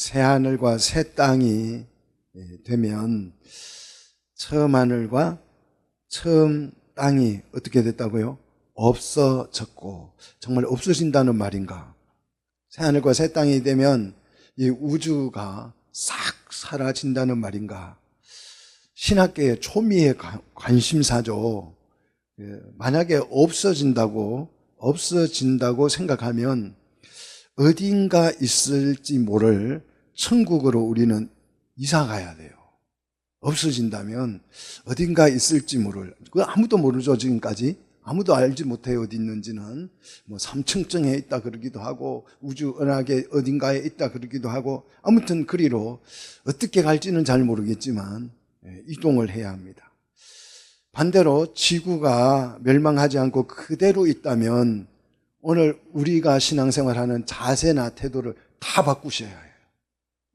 새하늘과 새 땅이 되면 처음 하늘과 처음 땅이 어떻게 됐다고요? 없어졌고, 정말 없어진다는 말인가? 새하늘과 새 땅이 되면 이 우주가 싹 사라진다는 말인가? 신학계의 초미의 관심사죠. 만약에 없어진다고 생각하면 어딘가 있을지 모를 천국으로 우리는 이사 가야 돼요. 없어진다면 어딘가 있을지 모를, 그거 아무도 모르죠. 지금까지 아무도 알지 못해요. 어디 있는지는. 뭐 3층쯤에 있다 그러기도 하고 우주 은하계 어딘가에 있다 그러기도 하고, 아무튼 그리로 어떻게 갈지는 잘 모르겠지만 이동을 해야 합니다. 반대로 지구가 멸망하지 않고 그대로 있다면 오늘 우리가 신앙생활하는 자세나 태도를 다 바꾸셔야 해요.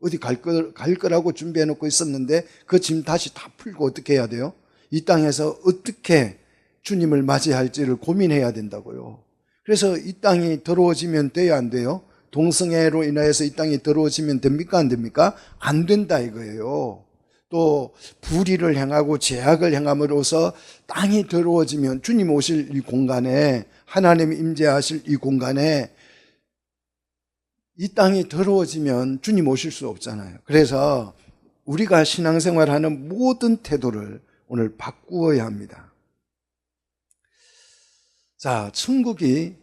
어디 갈 거라고 준비해 놓고 있었는데 그 짐 다시 다 풀고 어떻게 해야 돼요? 이 땅에서 어떻게 주님을 맞이할지를 고민해야 된다고요. 그래서 이 땅이 더러워지면 돼요, 안 돼요? 동성애로 인해서 이 땅이 더러워지면 됩니까, 안 됩니까? 안 된다 이거예요. 또 불의를 행하고 죄악을 행함으로써 땅이 더러워지면 주님 오실 이 공간에, 하나님이 임재하실 이 공간에 이 땅이 더러워지면 주님 오실 수 없잖아요. 그래서 우리가 신앙생활하는 모든 태도를 오늘 바꾸어야 합니다. 자, 천국이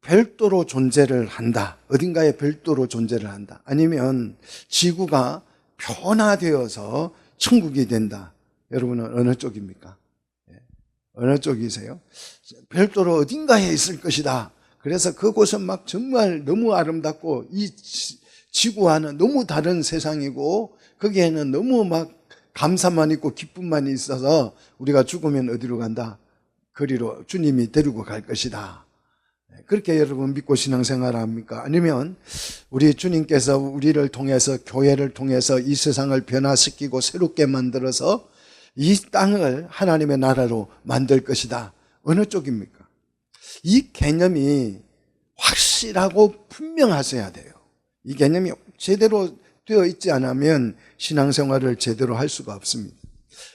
별도로 존재를 한다. 어딘가에 별도로 존재를 한다. 아니면 지구가 변화되어서 천국이 된다. 여러분은 어느 쪽입니까? 어느 쪽이세요? 별도로 어딘가에 있을 것이다. 그래서 그곳은 막 정말 너무 아름답고 이 지구와는 너무 다른 세상이고 거기에는 너무 막 감사만 있고 기쁨만 있어서 우리가 죽으면 어디로 간다? 거리로 주님이 데리고 갈 것이다. 그렇게 여러분 믿고 신앙생활 합니까? 아니면 우리 주님께서 우리를 통해서, 교회를 통해서 이 세상을 변화시키고 새롭게 만들어서 이 땅을 하나님의 나라로 만들 것이다. 어느 쪽입니까? 이 개념이 확실하고 분명하셔야 돼요. 이 개념이 제대로 되어 있지 않으면 신앙생활을 제대로 할 수가 없습니다.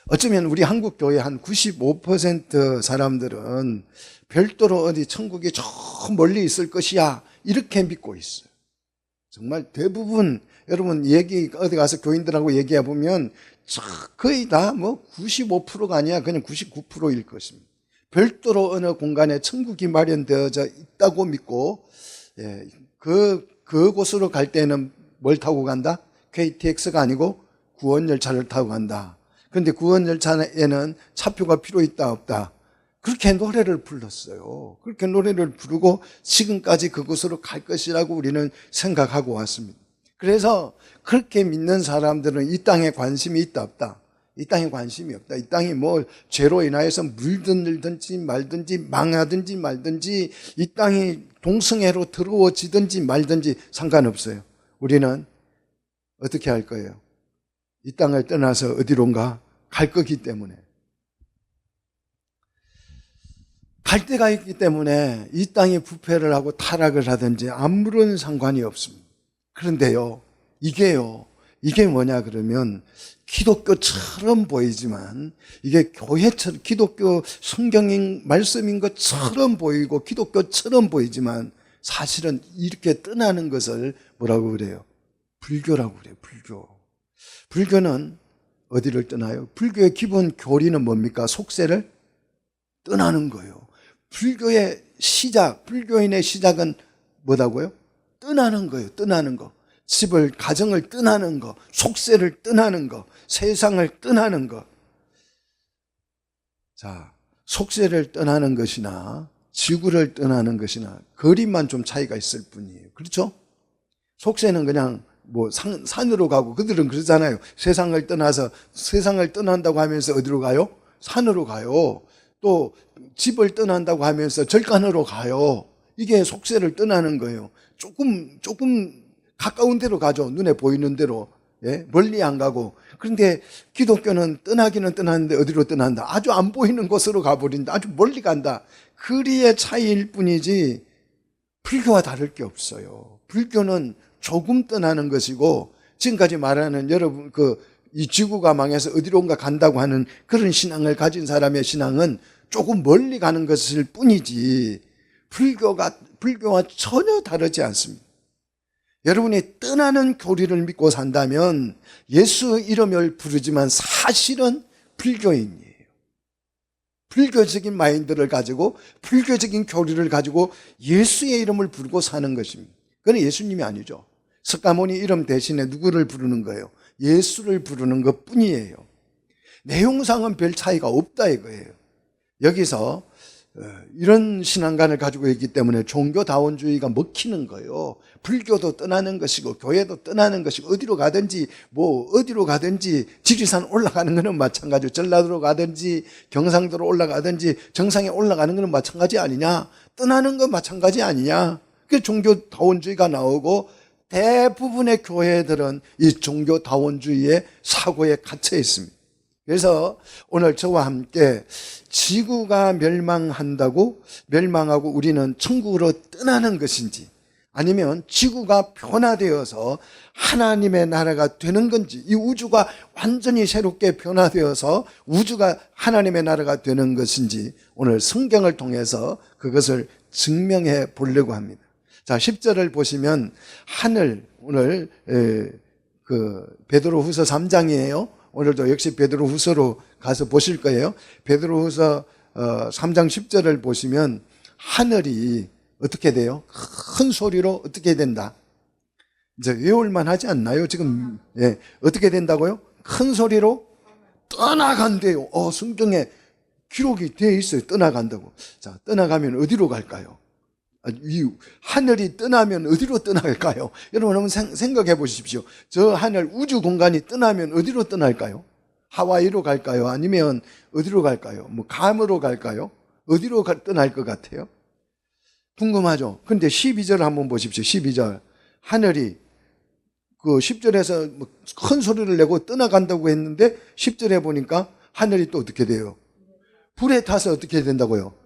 어쩌면 우리 한국교회 한 95% 사람들은 별도로 어디 천국이 저 멀리 있을 것이야 이렇게 믿고 있어요. 정말 대부분 여러분 어디 가서 교인들하고 얘기해 보면 거의 다 뭐 95%가 아니야 그냥 99%일 것입니다. 별도로 어느 공간에 천국이 마련되어져 있다고 믿고, 그곳으로 갈 때는 뭘 타고 간다? KTX가 아니고 구원열차를 타고 간다. 그런데 구원열차에는 차표가 필요 있다 없다? 그렇게 노래를 불렀어요. 그렇게 노래를 부르고 지금까지 그곳으로 갈 것이라고 우리는 생각하고 왔습니다. 그래서 그렇게 믿는 사람들은 이 땅에 관심이 있다 없다? 이 땅에 관심이 없다. 이 땅이 뭐 죄로 인하여서 물든지 말든지 망하든지 말든지 이 땅이 동성애로 더러워지든지 말든지 상관없어요. 우리는 어떻게 할 거예요? 이 땅을 떠나서 어디론가 갈 거기 때문에, 갈 데가 있기 때문에 이 땅이 부패를 하고 타락을 하든지 아무런 상관이 없습니다. 그런데요, 이게 뭐냐 그러면 기독교처럼 보이지만, 이게 교회처럼 기독교 성경인 말씀인 것처럼 보이고 기독교처럼 보이지만 사실은 이렇게 떠나는 것을 뭐라고 그래요? 불교라고 그래요. 불교는 어디를 떠나요? 불교의 기본 교리는 뭡니까? 속세를 떠나는 거예요. 불교의 시작, 불교인의 시작은 뭐다고요? 떠나는 거예요. 떠나는 거. 집을, 가정을 떠나는 거, 속세를 떠나는 거, 세상을 떠나는 거. 자, 속세를 떠나는 것이나 지구를 떠나는 것이나 거리만 좀 차이가 있을 뿐이에요. 그렇죠? 속세는 그냥 뭐 산으로 가고, 그들은 그러잖아요. 세상을 떠나서, 세상을 떠난다고 하면서 어디로 가요? 산으로 가요. 또 집을 떠난다고 하면서 절간으로 가요. 이게 속세를 떠나는 거예요. 조금 가까운 데로 가죠. 눈에 보이는 데로. 멀리 안 가고. 그런데 기독교는 떠나기는 떠났는데 어디로 떠난다? 아주 안 보이는 곳으로 가버린다. 아주 멀리 간다. 거리의 차이일 뿐이지 불교와 다를 게 없어요. 불교는 조금 떠나는 것이고 지금까지 말하는 여러분 이 지구가 망해서 어디론가 간다고 하는 그런 신앙을 가진 사람의 신앙은 조금 멀리 가는 것일 뿐이지 불교와 전혀 다르지 않습니다. 여러분이 떠나는 교리를 믿고 산다면 예수 이름을 부르지만 사실은 불교인이에요. 불교적인 마인드를 가지고 불교적인 교리를 가지고 예수의 이름을 부르고 사는 것입니다. 그건 예수님이 아니죠. 석가모니 이름 대신에 누구를 부르는 거예요? 예수를 부르는 것 뿐이에요. 내용상은 별 차이가 없다 이거예요. 여기서 이런 신앙관을 가지고 있기 때문에 종교다원주의가 먹히는 거예요. 불교도 떠나는 것이고 교회도 떠나는 것이고 어디로 가든지 지리산 올라가는 것은 마찬가지고 전라도로 가든지 경상도로 올라가든지 정상에 올라가는 것은 마찬가지 아니냐? 떠나는 건 마찬가지 아니냐? 그 종교다원주의가 나오고 대부분의 교회들은 이 종교다원주의의 사고에 갇혀 있습니다. 그래서 오늘 저와 함께 지구가 멸망하고 우리는 천국으로 떠나는 것인지 아니면 지구가 변화되어서 하나님의 나라가 되는 건지 이 우주가 완전히 새롭게 변화되어서 우주가 하나님의 나라가 되는 것인지 오늘 성경을 통해서 그것을 증명해 보려고 합니다. 자, 10절을 보시면 하늘 오늘 베드로후서 3장이에요. 오늘도 역시 베드로후서로 가서 보실 거예요. 베드로후서 3장 10절을 보시면 하늘이 어떻게 돼요? 큰 소리로 어떻게 된다? 이제 외울만 하지 않나요? 지금 어떻게 된다고요? 큰 소리로 떠나간대요. 성경에 기록이 되어 있어요. 떠나간다고. 자, 떠나가면 어디로 갈까요? 이 하늘이 떠나면 어디로 떠날까요? 여러분 한번 생각해 보십시오. 저 하늘 우주 공간이 떠나면 어디로 떠날까요? 하와이로 갈까요? 아니면 어디로 갈까요? 감으로 갈까요? 어디로 떠날 것 같아요? 궁금하죠? 근데 12절 한번 보십시오. 12절 하늘이 10절에서 큰 소리를 내고 떠나간다고 했는데 10절에 보니까 하늘이 또 어떻게 돼요? 불에 타서 어떻게 된다고요?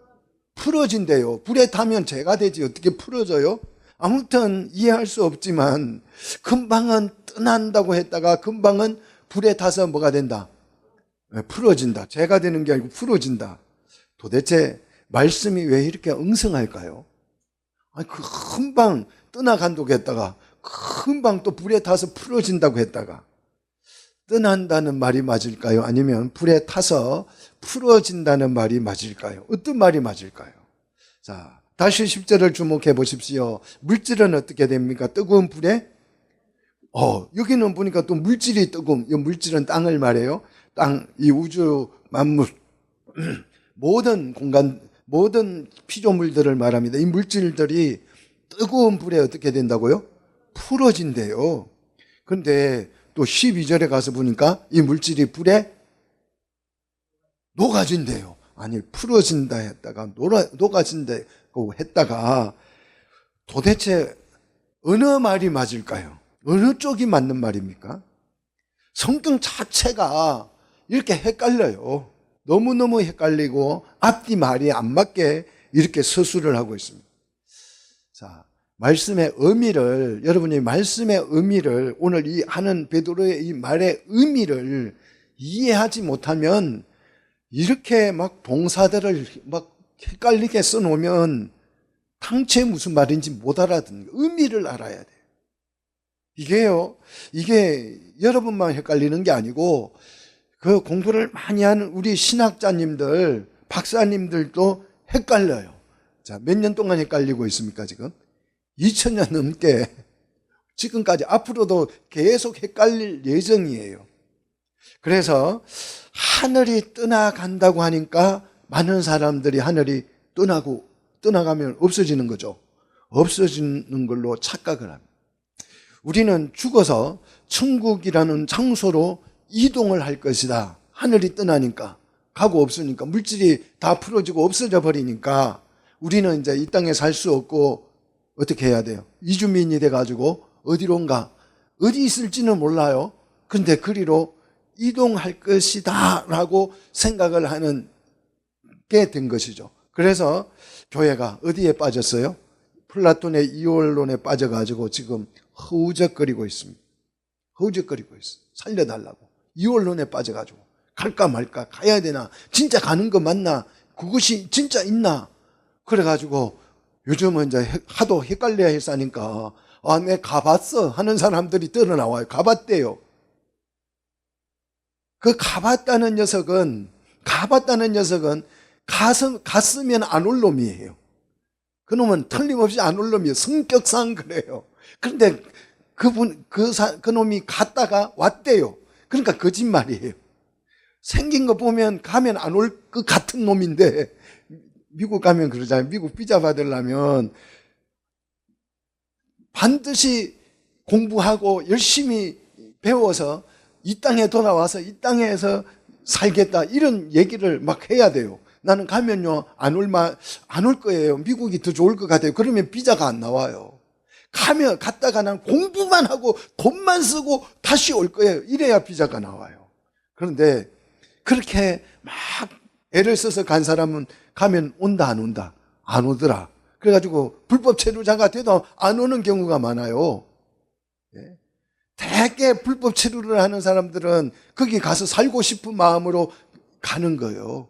풀어진대요. 불에 타면 죄가 되지 어떻게 풀어져요? 아무튼 이해할 수 없지만 금방은 떠난다고 했다가 금방은 불에 타서 뭐가 된다? 풀어진다. 죄가 되는 게 아니고 풀어진다. 도대체 말씀이 왜 이렇게 엉성할까요? 금방 떠나간다고 했다가 금방 또 불에 타서 풀어진다고 했다가 떠난다는 말이 맞을까요? 아니면 불에 타서 풀어진다는 말이 맞을까요? 어떤 말이 맞을까요? 자, 다시 10절을 주목해 보십시오. 물질은 어떻게 됩니까? 뜨거운 불에? 여기는 보니까 또 물질이 뜨거움. 이 물질은 땅을 말해요. 땅, 이 우주 만물, 모든 공간, 모든 피조물들을 말합니다. 이 물질들이 뜨거운 불에 어떻게 된다고요? 풀어진대요. 그런데 또 12절에 가서 보니까 이 물질이 불에 녹아진대요. 아니, 풀어진다 했다가 녹아진다고 했다가 도대체 어느 말이 맞을까요? 어느 쪽이 맞는 말입니까? 성경 자체가 이렇게 헷갈려요. 너무너무 헷갈리고 앞뒤 말이 안 맞게 이렇게 서술을 하고 있습니다. 자, 말씀의 의미를, 여러분이 말씀의 의미를, 오늘 이 하는 베드로의 이 말의 의미를 이해하지 못하면 이렇게 막 동사들을 막 헷갈리게 써놓으면 당최 무슨 말인지 못 알아듣는 거예요. 의미를 알아야 돼요. 이게 여러분만 헷갈리는 게 아니고 그 공부를 많이 하는 우리 신학자님들, 박사님들도 헷갈려요. 자, 몇 년 동안 헷갈리고 있습니까, 지금? 2000년 넘게 지금까지 앞으로도 계속 헷갈릴 예정이에요. 그래서 하늘이 떠나간다고 하니까 많은 사람들이 하늘이 떠나가면 없어지는 거죠. 없어지는 걸로 착각을 합니다. 우리는 죽어서 천국이라는 장소로 이동을 할 것이다. 하늘이 떠나니까, 가고 없으니까, 물질이 다 풀어지고 없어져 버리니까 우리는 이제 이 땅에 살 수 없고 어떻게 해야 돼요? 이주민이 돼가지고 어디론가, 어디 있을지는 몰라요. 근데 그리로 이동할 것이다 라고 생각을 하는 게 된 것이죠. 그래서 교회가 어디에 빠졌어요? 플라톤의 이원론에 빠져가지고 지금 허우적거리고 있습니다. 허우적거리고 있어. 살려달라고. 이혼론에 빠져가지고 갈까 말까, 가야 되나, 진짜 가는 거 맞나, 그것이 진짜 있나. 그래가지고 요즘은 이제 하도 헷갈려 했으니까 내 가봤어 하는 사람들이 드러나와요. 가봤대요. 그 가봤다는 녀석은 갔으면 안 올 놈이에요. 그놈은 틀림없이 안 올 놈이에요. 성격상 그래요. 그런데 그 놈이 갔다가 왔대요. 그러니까 거짓말이에요. 생긴 거 보면 가면 안 올 것 같은 놈인데, 미국 가면 그러잖아요. 미국 비자 받으려면 반드시 공부하고 열심히 배워서 이 땅에 돌아와서 이 땅에서 살겠다, 이런 얘기를 막 해야 돼요. 나는 가면요 안 올 거예요. 미국이 더 좋을 것 같아요. 그러면 비자가 안 나와요. 갔다가 난 공부만 하고 돈만 쓰고 다시 올 거예요. 이래야 비자가 나와요. 그런데 그렇게 막 애를 써서 간 사람은 가면 온다 안 온다? 안 오더라. 그래가지고 불법 체류자가 돼도 안 오는 경우가 많아요. 대개 불법 체류를 하는 사람들은 거기 가서 살고 싶은 마음으로 가는 거예요.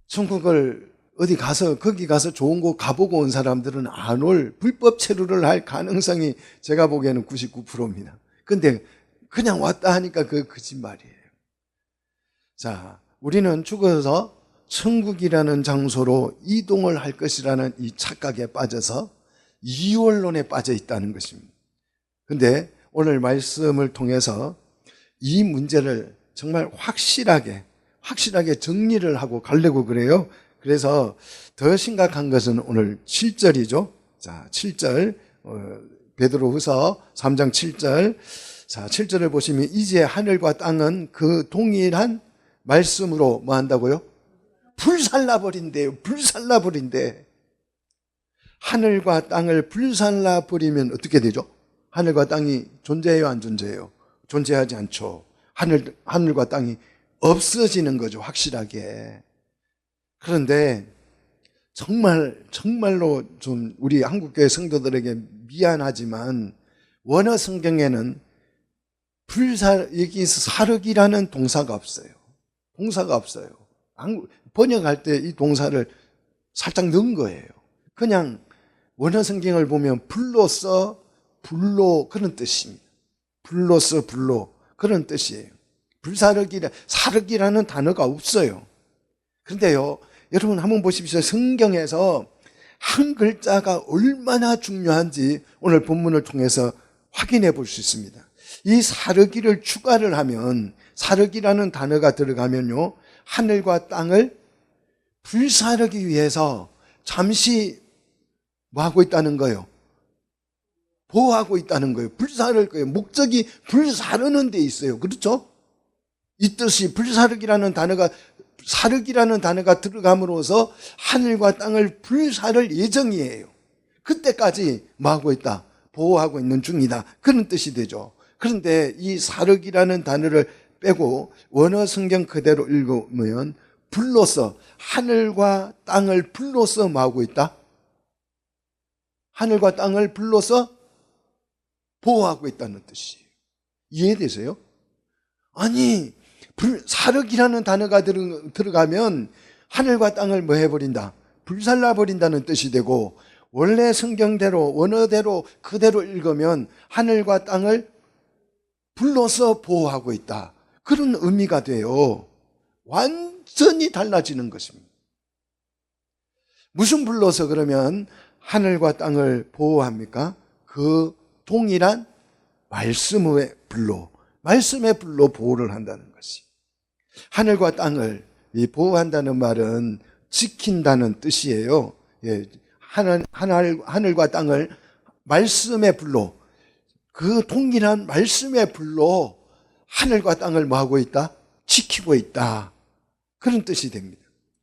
천국을 어디 가서 거기 가서 좋은 곳 가보고 온 사람들은 안 올, 불법 체류를 할 가능성이 제가 보기에는 99%입니다. 근데 그냥 왔다 하니까 그 거짓말이에요. 자, 우리는 죽어서 천국이라는 장소로 이동을 할 것이라는 이 착각에 빠져서 이원론에 빠져 있다는 것입니다. 근데 오늘 말씀을 통해서 이 문제를 정말 확실하게 정리를 하고 가려고 그래요. 그래서 더 심각한 것은 오늘 7절이죠. 자, 7절, 베드로후서 3장 7절. 자, 7절을 보시면 이제 하늘과 땅은 그 동일한 말씀으로 뭐 한다고요? 불살라버린대요. 불살라버린대. 하늘과 땅을 불살라버리면 어떻게 되죠? 하늘과 땅이 존재해요, 안 존재해요? 존재하지 않죠. 하늘과 땅이 없어지는 거죠, 확실하게. 그런데 정말로 좀 우리 한국교회 성도들에게 미안하지만 원어 성경에는 여기서 사륵이라는 동사가 없어요. 동사가 없어요. 번역할 때 이 동사를 살짝 넣은 거예요. 그냥 원어 성경을 보면 불로써 불로, 그런 뜻입니다. 불로써 불로, 그런 뜻이에요. 사륵이라는 단어가 없어요. 그런데요, 여러분 한번 보십시오. 성경에서 한 글자가 얼마나 중요한지 오늘 본문을 통해서 확인해 볼 수 있습니다. 이 사르기를 추가를 하면, 사르기라는 단어가 들어가면요, 하늘과 땅을 불사르기 위해서 잠시 뭐 하고 있다는 거예요? 보호하고 있다는 거예요. 불사를 거예요. 목적이 불사르는 데 있어요. 그렇죠? 이 뜻이 불사르기라는 단어가, 사르기라는 단어가 들어감으로써 하늘과 땅을 불사를 예정이에요. 그때까지 뭐 하고 있다? 보호하고 있는 중이다. 그런 뜻이 되죠. 그런데 이 사르기라는 단어를 빼고 원어 성경 그대로 읽으면 불로써, 하늘과 땅을 불로써 뭐 하고 있다? 하늘과 땅을 불로써 보호하고 있다는 뜻이에요. 이해되세요? 아니, 사륵이라는 단어가 들어가면 하늘과 땅을 뭐 해버린다? 불살라버린다는 뜻이 되고, 원래 성경대로 원어대로 그대로 읽으면 하늘과 땅을 불로써 보호하고 있다, 그런 의미가 돼요. 완전히 달라지는 것입니다. 무슨 불로서 그러면 하늘과 땅을 보호합니까? 그 동일한 말씀의 불로, 말씀의 불로 보호를 한다는 것이. 하늘과 땅을 보호한다는 말은 지킨다는 뜻이에요. 하늘과 땅을 말씀의 불로, 그 동일한 말씀의 불로 하늘과 땅을 뭐 하고 있다? 지키고 있다. 그런 뜻이 됩니다.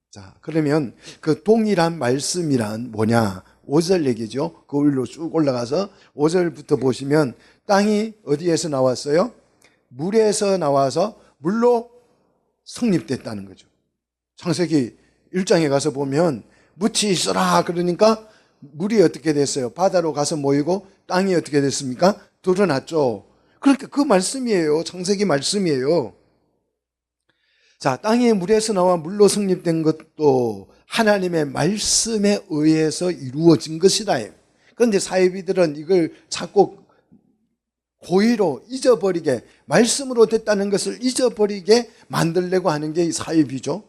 자, 그러면 그 동일한 말씀이란 뭐냐? 5절 얘기죠. 그 위로 쭉 올라가서 5절부터 보시면 땅이 어디에서 나왔어요? 물에서 나와서 물로 성립됐다는 거죠. 창세기 1장에 가서 보면 묻이 있어라 그러니까 물이 어떻게 됐어요? 바다로 가서 모이고 땅이 어떻게 됐습니까? 드러났죠. 그러니까 그 말씀이에요. 창세기 말씀이에요. 자, 땅이 물에서 나와 물로 성립된 것도 하나님의 말씀에 의해서 이루어진 것이다. 그런데 사이비들은 이걸 자꾸 고의로 잊어버리게, 말씀으로 됐다는 것을 잊어버리게 만들려고 하는 게 사이비죠.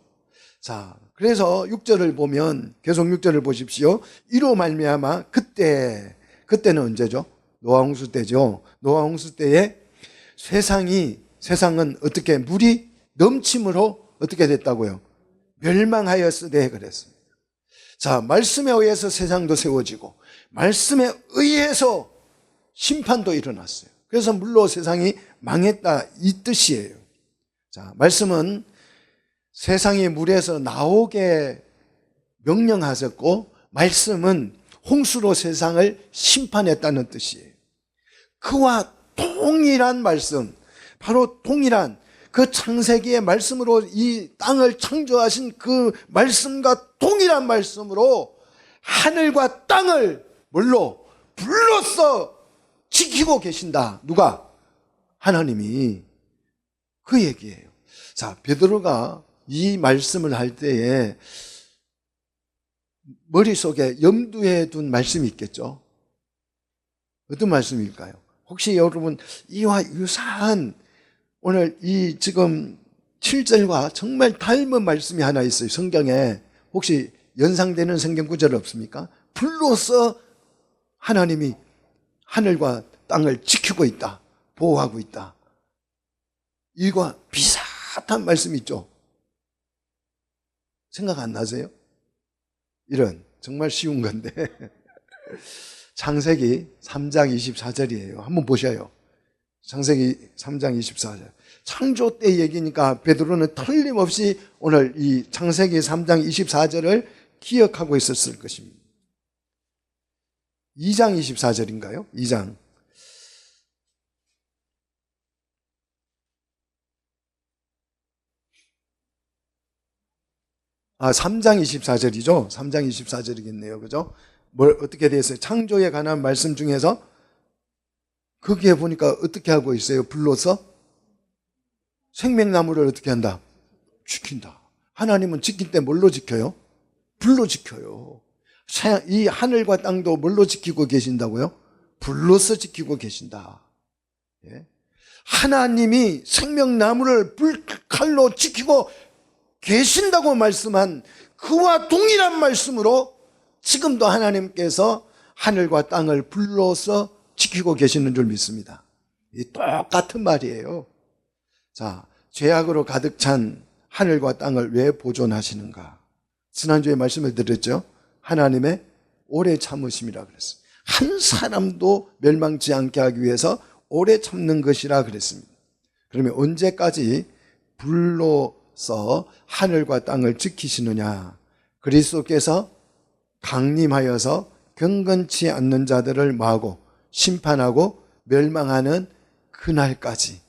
자, 그래서 6절을 보면, 계속 6절을 보십시오. 이로 말미암아 그때는 언제죠? 노아홍수 때죠. 노아홍수 때에 세상은 어떻게 물이 넘침으로 어떻게 됐다고요? 멸망하였으되 그랬습니다. 자, 말씀에 의해서 세상도 세워지고 말씀에 의해서 심판도 일어났어요. 그래서 물로 세상이 망했다 이 뜻이에요. 자, 말씀은 세상이 물에서 나오게 명령하셨고 말씀은 홍수로 세상을 심판했다는 뜻이에요. 그와 동일한 말씀, 바로 동일한 그 창세기의 말씀으로 이 땅을 창조하신 그 말씀과 동일한 말씀으로 하늘과 땅을 뭘로? 불로써 지키고 계신다. 누가? 하나님이. 그 얘기예요. 자, 베드로가 이 말씀을 할 때에 머릿속에 염두에 둔 말씀이 있겠죠. 어떤 말씀일까요? 혹시 여러분 이와 유사한 오늘 이 지금 7절과 정말 닮은 말씀이 하나 있어요. 성경에 혹시 연상되는 성경 구절 없습니까? 불로써 하나님이 하늘과 땅을 지키고 있다. 보호하고 있다. 이와 비슷한 말씀이 있죠. 생각 안 나세요? 이런 정말 쉬운 건데 창세기 3장 24절이에요. 한번 보셔요. 창세기 3장 24절. 창조 때 얘기니까 베드로는 틀림없이 오늘 이 창세기 3장 24절을 기억하고 있었을 것입니다. 2장 24절인가요? 2장. 3장 24절이죠. 3장 24절이겠네요. 그죠? 어떻게 되어 있어요? 창조에 관한 말씀 중에서 거기에 보니까 어떻게 하고 있어요? 불로서 생명나무를 어떻게 한다? 지킨다. 하나님은 지킬 때 뭘로 지켜요? 불로 지켜요. 이 하늘과 땅도 뭘로 지키고 계신다고요? 불로서 지키고 계신다. 예? 하나님이 생명나무를 불칼로 지키고 계신다고 말씀한 그와 동일한 말씀으로 지금도 하나님께서 하늘과 땅을 불로서 지키고 계시는 줄 믿습니다. 이 똑같은 말이에요. 자, 죄악으로 가득 찬 하늘과 땅을 왜 보존하시는가? 지난주에 말씀을 드렸죠. 하나님의 오래 참으심이라 그랬어요. 한 사람도 멸망치 않게 하기 위해서 오래 참는 것이라 그랬습니다. 그러면 언제까지 불로서 하늘과 땅을 지키시느냐? 그리스도께서 강림하여서 경건치 않는 자들을 마하고 심판하고 멸망하는 그날까지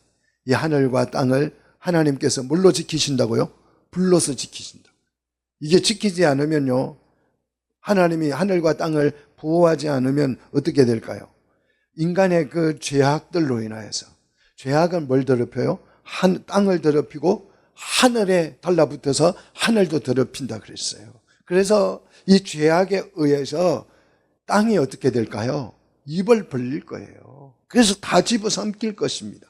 이 하늘과 땅을 하나님께서 뭘로 지키신다고요? 불로서 지키신다. 이게 지키지 않으면요, 하나님이 하늘과 땅을 보호하지 않으면 어떻게 될까요? 인간의 그 죄악들로 인하여서, 죄악은 뭘 더럽혀요? 땅을 더럽히고 하늘에 달라붙어서 하늘도 더럽힌다 그랬어요. 그래서 이 죄악에 의해서 땅이 어떻게 될까요? 입을 벌릴 거예요. 그래서 다 집어삼킬 것입니다.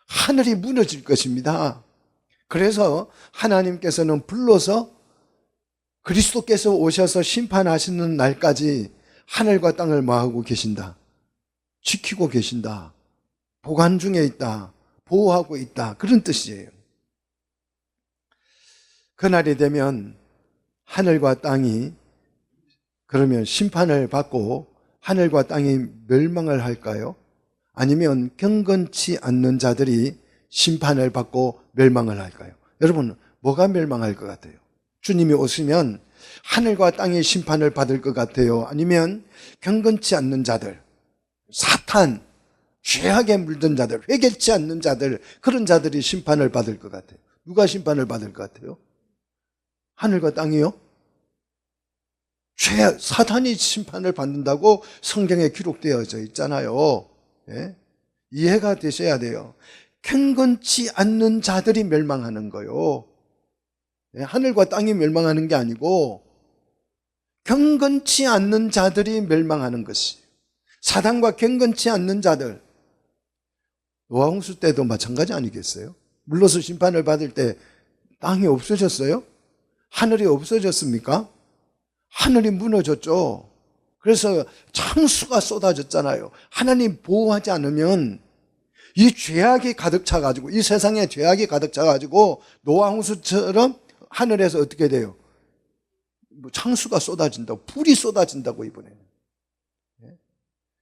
하늘이 무너질 것입니다. 그래서 하나님께서는 불러서 그리스도께서 오셔서 심판하시는 날까지 하늘과 땅을 마하고 계신다. 지키고 계신다. 보관 중에 있다. 보호하고 있다. 그런 뜻이에요. 그날이 되면 하늘과 땅이 그러면 심판을 받고 하늘과 땅이 멸망을 할까요? 아니면 경건치 않는 자들이 심판을 받고 멸망을 할까요? 여러분, 뭐가 멸망할 것 같아요? 주님이 오시면 하늘과 땅이 심판을 받을 것 같아요? 아니면 경건치 않는 자들, 사탄, 죄악에 물든 자들, 회개치 않는 자들, 그런 자들이 심판을 받을 것 같아요? 누가 심판을 받을 것 같아요? 하늘과 땅이요? 사탄이 심판을 받는다고 성경에 기록되어져 있잖아요. 예? 이해가 되셔야 돼요. 경건치 않는 자들이 멸망하는 거요. 예? 하늘과 땅이 멸망하는 게 아니고 경건치 않는 자들이 멸망하는 것이. 사단과 경건치 않는 자들. 노아홍수 때도 마찬가지 아니겠어요? 물로서 심판을 받을 때 땅이 없어졌어요? 하늘이 없어졌습니까? 하늘이 무너졌죠. 그래서 창수가 쏟아졌잖아요. 하나님 보호하지 않으면 이 죄악이 가득 차가지고, 이 세상에 죄악이 가득 차가지고 노아홍수처럼 하늘에서 어떻게 돼요? 창수가 쏟아진다고, 불이 쏟아진다고. 이번에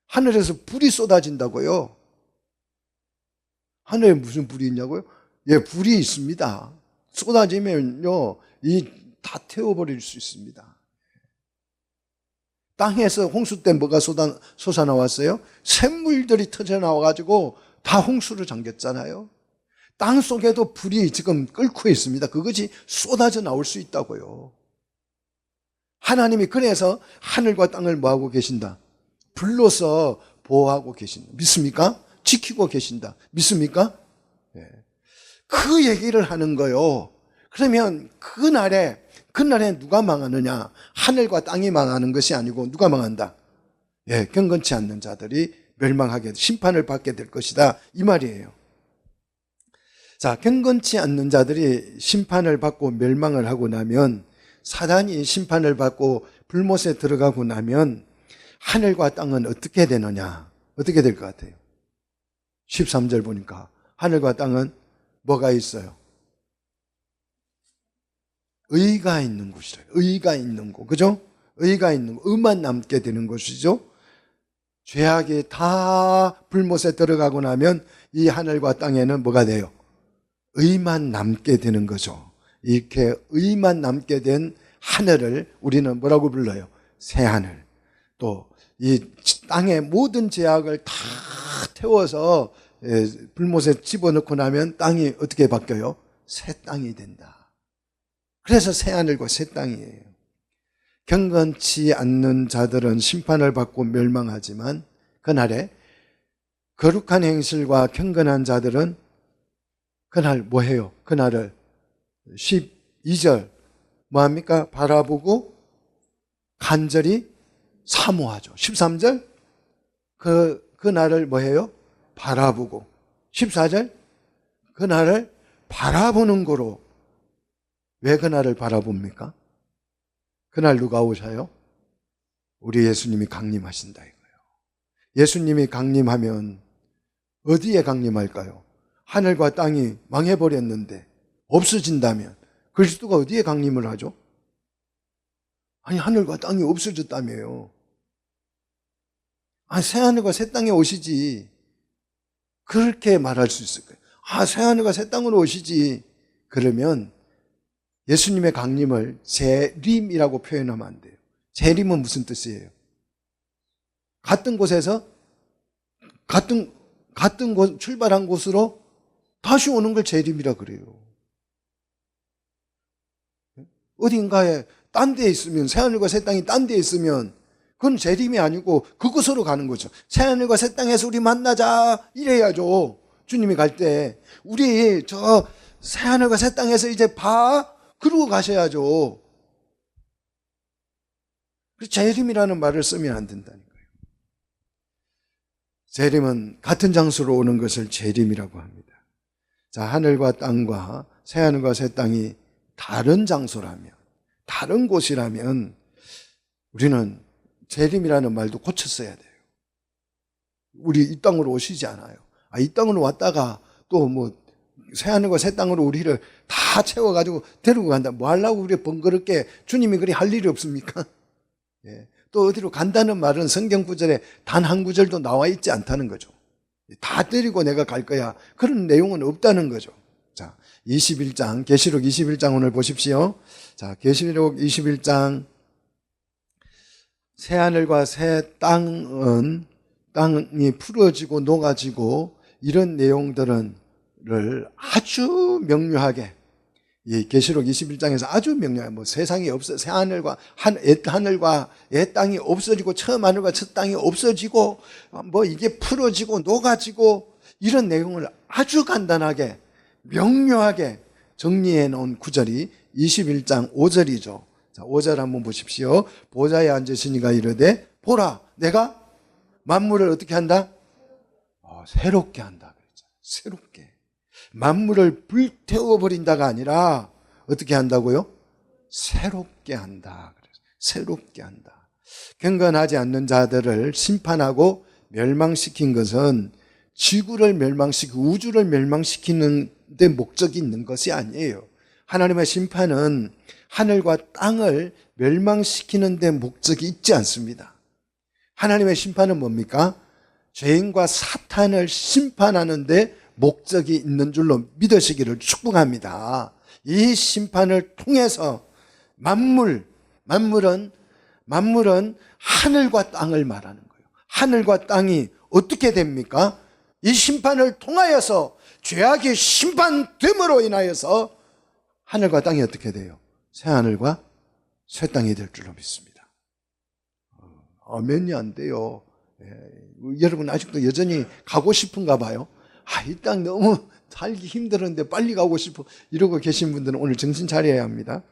하늘에서 불이 쏟아진다고요. 하늘에 무슨 불이 있냐고요? 예, 불이 있습니다. 쏟아지면요, 다 태워버릴 수 있습니다. 땅에서 홍수 때 뭐가 솟아나왔어요? 샘물들이 터져나와가지고 다 홍수를 잠겼잖아요. 땅 속에도 불이 지금 끓고 있습니다. 그것이 쏟아져 나올 수 있다고요. 하나님이 그래서 하늘과 땅을 뭐하고 계신다? 불로서 보호하고 계신다. 믿습니까? 지키고 계신다. 믿습니까? 네. 그 얘기를 하는 거요. 그러면 그날에 누가 망하느냐? 하늘과 땅이 망하는 것이 아니고 누가 망한다? 예, 경건치 않는 자들이 멸망하게, 심판을 받게 될 것이다. 이 말이에요. 자, 경건치 않는 자들이 심판을 받고 멸망을 하고 나면, 사단이 심판을 받고 불못에 들어가고 나면 하늘과 땅은 어떻게 되느냐? 어떻게 될 것 같아요? 13절 보니까 하늘과 땅은 뭐가 있어요? 의가 있는 곳이래요. 의가 있는 곳. 그죠? 의가 있는 곳. 의만 남게 되는 것이죠. 죄악이 다 불못에 들어가고 나면 이 하늘과 땅에는 뭐가 돼요? 의만 남게 되는 거죠. 이렇게 의만 남게 된 하늘을 우리는 뭐라고 불러요? 새하늘. 또 이 땅의 모든 죄악을 다 태워서 불못에 집어넣고 나면 땅이 어떻게 바뀌어요? 새 땅이 된다. 그래서 새하늘과 새 땅이에요. 경건치 않는 자들은 심판을 받고 멸망하지만 그날에 거룩한 행실과 경건한 자들은 그날 뭐해요? 그날을 12절 뭐합니까? 바라보고 간절히 사모하죠. 13절 그날을 뭐해요? 바라보고. 14절 그날을 바라보는 거로. 왜 그날을 바라봅니까? 그날 누가 오셔요? 우리 예수님이 강림하신다 이거예요. 예수님이 강림하면 어디에 강림할까요? 하늘과 땅이 망해버렸는데 없어진다면 그리스도가 어디에 강림을 하죠? 아니, 하늘과 땅이 없어졌다며요. 아, 새하늘과 새 땅에 오시지. 그렇게 말할 수 있을 거예요. 아, 새하늘과 새 땅으로 오시지. 그러면 예수님의 강림을 재림이라고 표현하면 안 돼요. 재림은 무슨 뜻이에요? 같은 곳에서 같은 곳, 출발한 곳으로 다시 오는 걸 재림이라 그래요. 어딘가에 딴 데에 있으면, 새하늘과 새 땅이 딴 데에 있으면 그건 재림이 아니고 그곳으로 가는 거죠. 새하늘과 새 땅에서 우리 만나자 이래야죠. 주님이 갈 때 우리 저 새하늘과 새 땅에서 이제 봐 그러고 가셔야죠. 재림이라는 말을 쓰면 안 된다는 거예요. 재림은 같은 장소로 오는 것을 재림이라고 합니다. 자, 하늘과 땅과 새하늘과 새 땅이 다른 장소라면, 다른 곳이라면 우리는 재림이라는 말도 고쳐 써야 돼요. 우리 이 땅으로 오시지 않아요. 아, 이 땅으로 왔다가 또 뭐 새하늘과 새 땅으로 우리를 다 채워가지고 데리고 간다. 뭐 하려고 우리 번거롭게 주님이 그리 할 일이 없습니까? 예. 또 어디로 간다는 말은 성경 구절에 단 한 구절도 나와 있지 않다는 거죠. 다 데리고 내가 갈 거야. 그런 내용은 없다는 거죠. 자, 21장, 계시록 21장 오늘 보십시오. 자, 계시록 21장. 새하늘과 새 땅은 땅이 풀어지고 녹아지고 이런 내용들을 아주 명료하게 이 계시록 21장에서 아주 명료해요. 뭐 세상이 없어, 새 하늘과 하늘과 옛 땅이 없어지고 처음 하늘과 첫 땅이 없어지고 뭐 이게 풀어지고 녹아지고 이런 내용을 아주 간단하게 명료하게 정리해 놓은 구절이 21장 5절이죠. 자, 5절 한번 보십시오. 보좌에 앉으시니가 이르되 보라 내가 만물을 어떻게 한다? 새롭게 한다 그랬잖아요. 새롭게. 만물을 불태워버린다가 아니라 어떻게 한다고요? 새롭게 한다. 새롭게 한다. 경건하지 않는 자들을 심판하고 멸망시킨 것은 지구를 멸망시키고 우주를 멸망시키는 데 목적이 있는 것이 아니에요. 하나님의 심판은 하늘과 땅을 멸망시키는 데 목적이 있지 않습니다. 하나님의 심판은 뭡니까? 죄인과 사탄을 심판하는 데 목적이 있는 줄로 믿으시기를 축복합니다. 이 심판을 통해서 만물은 하늘과 땅을 말하는 거예요. 하늘과 땅이 어떻게 됩니까? 이 심판을 통하여서 죄악이 심판됨으로 인하여서 하늘과 땅이 어떻게 돼요? 새 하늘과 새 땅이 될 줄로 믿습니다. 아멘이 안 돼요. 여러분 아직도 여전히 가고 싶은가 봐요. 이 땅 너무 살기 힘들었는데 빨리 가고 싶어 이러고 계신 분들은 오늘 정신 차려야 합니다.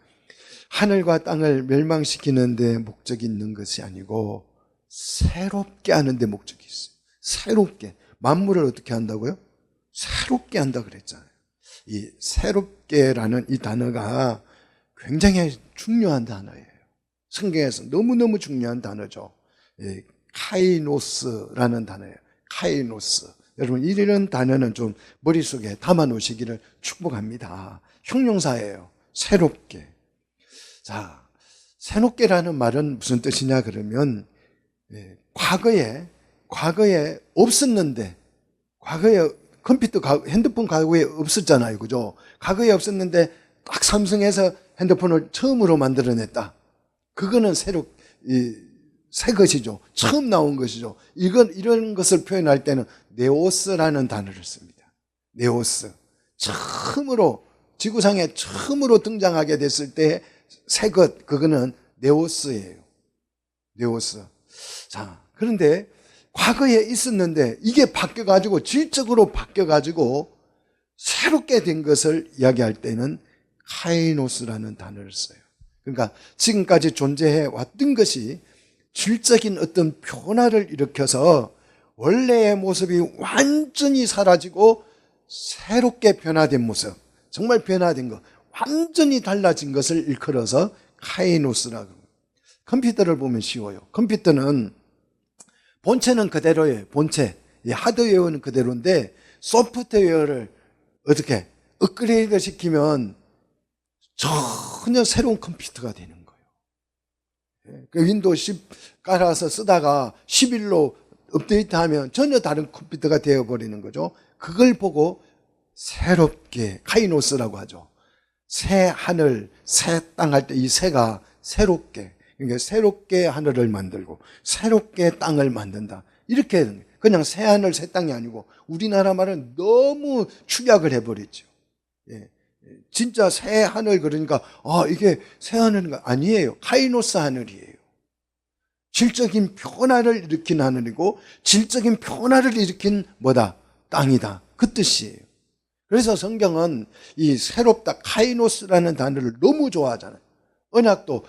하늘과 땅을 멸망시키는 데 목적이 있는 것이 아니고 새롭게 하는 데 목적이 있어요. 새롭게. 만물을 어떻게 한다고요? 새롭게 한다 그랬잖아요. 이 새롭게라는 이 단어가 굉장히 중요한 단어예요. 성경에서 너무너무 중요한 단어죠. 카이노스라는 단어예요. 카이노스. 여러분 이런 단어는 좀 머릿속에 담아 놓으시기를 축복합니다. 형용사예요. 새롭게. 자, 새롭게라는 말은 무슨 뜻이냐 그러면 과거에 없었는데 과거에 컴퓨터, 핸드폰 과거에 없었잖아요. 그죠? 과거에 없었는데 딱 삼성에서 핸드폰을 처음으로 만들어냈다. 그거는 새 것이죠. 처음 나온 것이죠. 이런 것을 표현할 때는 네오스라는 단어를 씁니다. 네오스. 지구상에 처음으로 등장하게 됐을 때 새 것, 그거는 네오스예요. 네오스. 자, 그런데 과거에 있었는데 이게 바뀌어가지고 질적으로 바뀌어가지고 새롭게 된 것을 이야기할 때는 카이노스라는 단어를 써요. 그러니까 지금까지 존재해 왔던 것이 질적인 어떤 변화를 일으켜서 원래의 모습이 완전히 사라지고 새롭게 변화된 모습, 정말 변화된 것, 완전히 달라진 것을 일컬어서 카이노스라고 합니다. 컴퓨터를 보면 쉬워요. 컴퓨터는 본체는 그대로예요. 본체. 하드웨어는 그대로인데 소프트웨어를 어떻게 업그레이드 시키면 전혀 새로운 컴퓨터가 되는 거예요. 윈도우 10 깔아서 쓰다가 11로 업데이트하면 전혀 다른 컴퓨터가 되어버리는 거죠. 그걸 보고 새롭게, 카이노스라고 하죠. 새 하늘, 새 땅 할 때 이 새가 새롭게, 그러니까 새롭게 하늘을 만들고 새롭게 땅을 만든다. 이렇게 그냥 새 하늘, 새 땅이 아니고 우리나라 말은 너무 축약을 해버렸죠. 진짜 새 하늘 그러니까 이게 새 하늘인가? 아니에요. 카이노스 하늘이에요. 질적인 변화를 일으킨 하늘이고 질적인 변화를 일으킨 뭐다? 땅이다. 그 뜻이에요. 그래서 성경은 이 새롭다, 카이노스라는 단어를 너무 좋아하잖아요. 언약도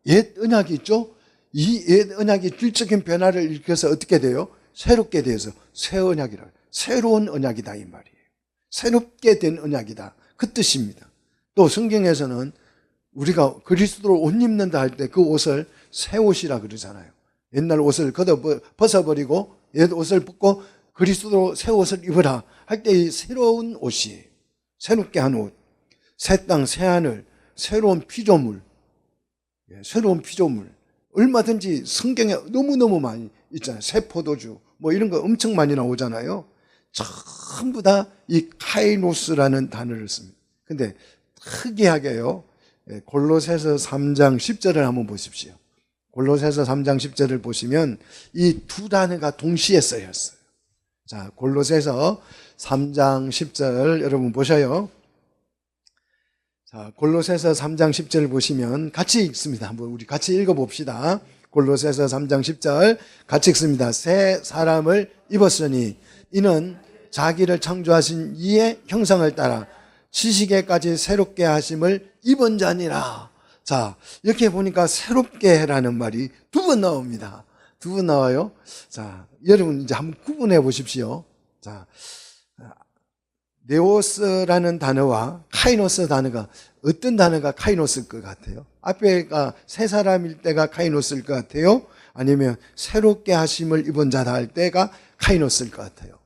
옛 언약이 있죠? 이 옛 언약이 질적인 변화를 일으켜서 어떻게 돼요? 새롭게 돼서 새 언약이라. 새로운 언약이다 이 말이에요. 새롭게 된 언약이다. 그 뜻입니다. 또 성경에서는 우리가 그리스도로 옷 입는다 할 때 그 옷을 새 옷이라 그러잖아요. 옛날 옷을 벗어버리고 옛 옷을 벗고 그리스도로 새 옷을 입으라 할 때 이 새로운 옷이에요. 새롭게 한 옷. 새 땅, 새 하늘, 새로운 피조물. 새로운 피조물. 얼마든지 성경에 너무너무 많이 있잖아요. 새 포도주. 뭐 이런 거 엄청 많이 나오잖아요. 전부 다 이 카이노스라는 단어를 씁니다. 근데 특이하게요. 골로새서 3장 10절을 한번 보십시오. 골로새서 3장 10절을 보시면 이 두 단어가 동시에 쓰였어요. 자, 골로새서 3장 10절 여러분 보셔요. 골로새서 3장 10절 보시면 같이 읽습니다. 한번 우리 같이 읽어봅시다. 골로새서 3장 10절 같이 읽습니다. 새 사람을 입었으니 이는 자기를 창조하신 이의 형상을 따라 지식에까지 새롭게 하심을 입은 자니라. 자, 이렇게 보니까 새롭게라는 말이 두 번 나옵니다. 두 번 나와요. 자, 여러분 이제 한번 구분해 보십시오. 자, 네오스라는 단어와 카이노스 단어가 어떤 단어가 카이노스일 것 같아요? 앞에가 새 사람일 때가 카이노스일 것 같아요? 아니면 새롭게 하심을 입은 자다 할 때가 카이노스일 것 같아요?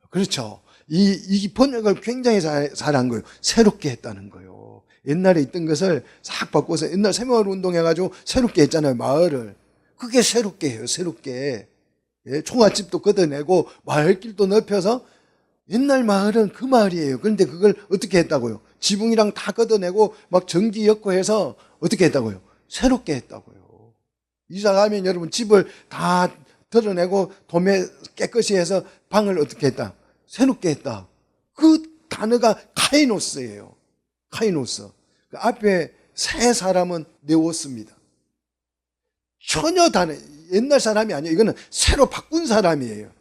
그렇죠. 이 번역을 굉장히 잘한 거예요. 새롭게 했다는 거예요. 옛날에 있던 것을 싹 바꿔서 옛날 새마을 운동해가지고 새롭게 했잖아요. 마을을. 그게 새롭게 해요. 새롭게. 예, 총알집도 걷어내고 마을길도 넓혀서 옛날 마을은 그 마을이에요. 그런데 그걸 어떻게 했다고요? 지붕이랑 다 걷어내고 막 전기 엮고 해서 어떻게 했다고요? 새롭게 했다고요. 이사 가면 여러분 집을 다 드러내고 도매 깨끗이 해서 방을 어떻게 했다? 새롭게 했다. 그 단어가 카이노스예요. 카이노스. 그 앞에 새 사람은 네오스입니다. 전혀 다른 옛날 사람이 아니에요. 이거는 새로 바꾼 사람이에요.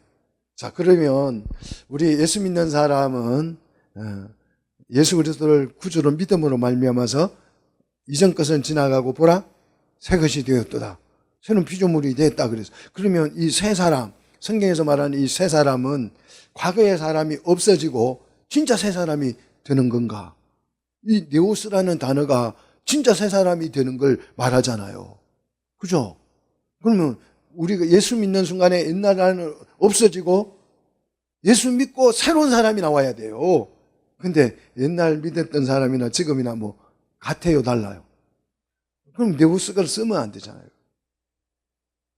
자, 그러면 우리 예수 믿는 사람은 예수 그리스도를 구주로 믿음으로 말미암아서 이전 것은 지나가고 보라 새 것이 되었도다. 새로운 피조물이 됐다 그래서. 그러면 이 새 사람, 성경에서 말하는 이 새 사람은 과거의 사람이 없어지고 진짜 새 사람이 되는 건가? 이 네오스라는 단어가 진짜 새 사람이 되는 걸 말하잖아요. 그죠? 그러면 우리가 예수 믿는 순간에 옛날 나는 없어지고 예수 믿고 새로운 사람이 나와야 돼요. 근데 옛날 믿었던 사람이나 지금이나 뭐 같아요, 달라요? 그럼 네오스가 쓰면 안 되잖아요.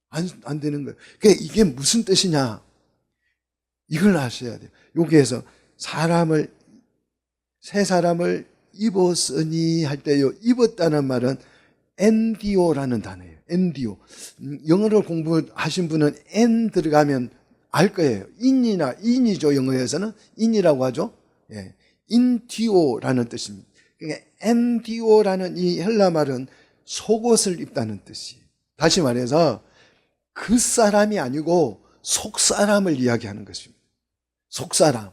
안 되는 거예요. 그러니까 이게 무슨 뜻이냐? 이걸 아셔야 돼요. 여기에서 새 사람을 입었으니 할 때요, 입었다는 말은 엔디오라는 단어예요. 엔디오. 영어를 공부하신 분은 엔 들어가면 알 거예요. 인이죠. 영어에서는 인이라고 하죠. 예. 인디오라는 뜻입니다. 그러니까 엔디오라는 이 헬라 말은 속옷을 입다는 뜻이에요. 다시 말해서 그 사람이 아니고 속 사람을 이야기하는 것입니다. 속 사람.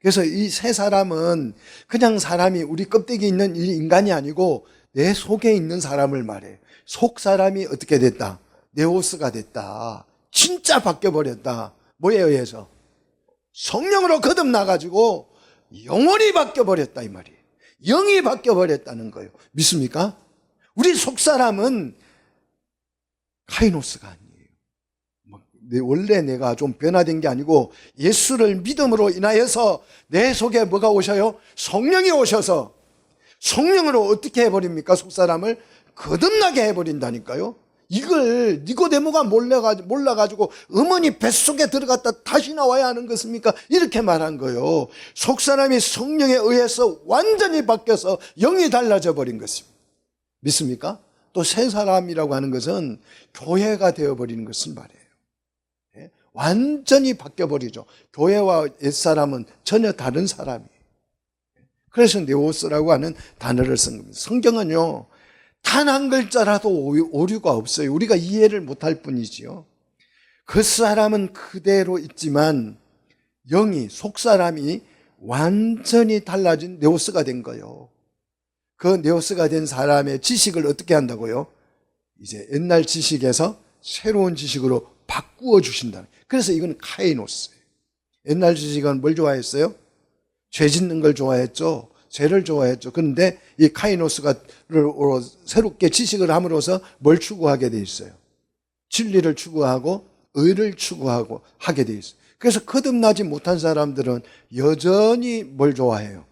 그래서 이 새 사람은 그냥 사람이 우리 껍데기에 있는 이 인간이 아니고 내 속에 있는 사람을 말해요. 속 사람이 어떻게 됐다? 네오스가 됐다. 진짜 바뀌어버렸다. 뭐에 의해서? 성령으로 거듭나가지고 영혼이 바뀌어버렸다 이 말이에요. 영이 바뀌어버렸다는 거예요. 믿습니까? 우리 속 사람은 카이노스가 아니에요. 원래 내가 좀 변화된 게 아니고 예수를 믿음으로 인하여서 내 속에 뭐가 오셔요? 성령이 오셔서 성령으로 어떻게 해버립니까? 속사람을 거듭나게 해버린다니까요. 이걸 니고데모가 몰라가지고 어머니 뱃속에 들어갔다 다시 나와야 하는 것입니까? 이렇게 말한 거예요. 속사람이 성령에 의해서 완전히 바뀌어서 영이 달라져 버린 것입니다. 믿습니까? 또 새 사람이라고 하는 것은 교회가 되어버리는 것을 말해요. 완전히 바뀌어버리죠. 교회와 옛사람은 전혀 다른 사람이에요. 그래서 네오스라고 하는 단어를 쓴 겁니다. 성경은요, 단 한 글자라도 오류가 없어요. 우리가 이해를 못할 뿐이지요. 그 사람은 그대로 있지만 영이, 속사람이 완전히 달라진 네오스가 된 거예요. 그 네오스가 된 사람의 지식을 어떻게 한다고요? 이제 옛날 지식에서 새로운 지식으로 바꾸어 주신다. 그래서 이건 카이노스예요. 옛날 지식은 뭘 좋아했어요? 죄 짓는 걸 좋아했죠. 죄를 좋아했죠. 그런데 이 카이노스가 새롭게 지식을 함으로써 뭘 추구하게 돼 있어요? 진리를 추구하고 의를 추구하고 하게 돼 있어요. 그래서 거듭나지 못한 사람들은 여전히 뭘 좋아해요?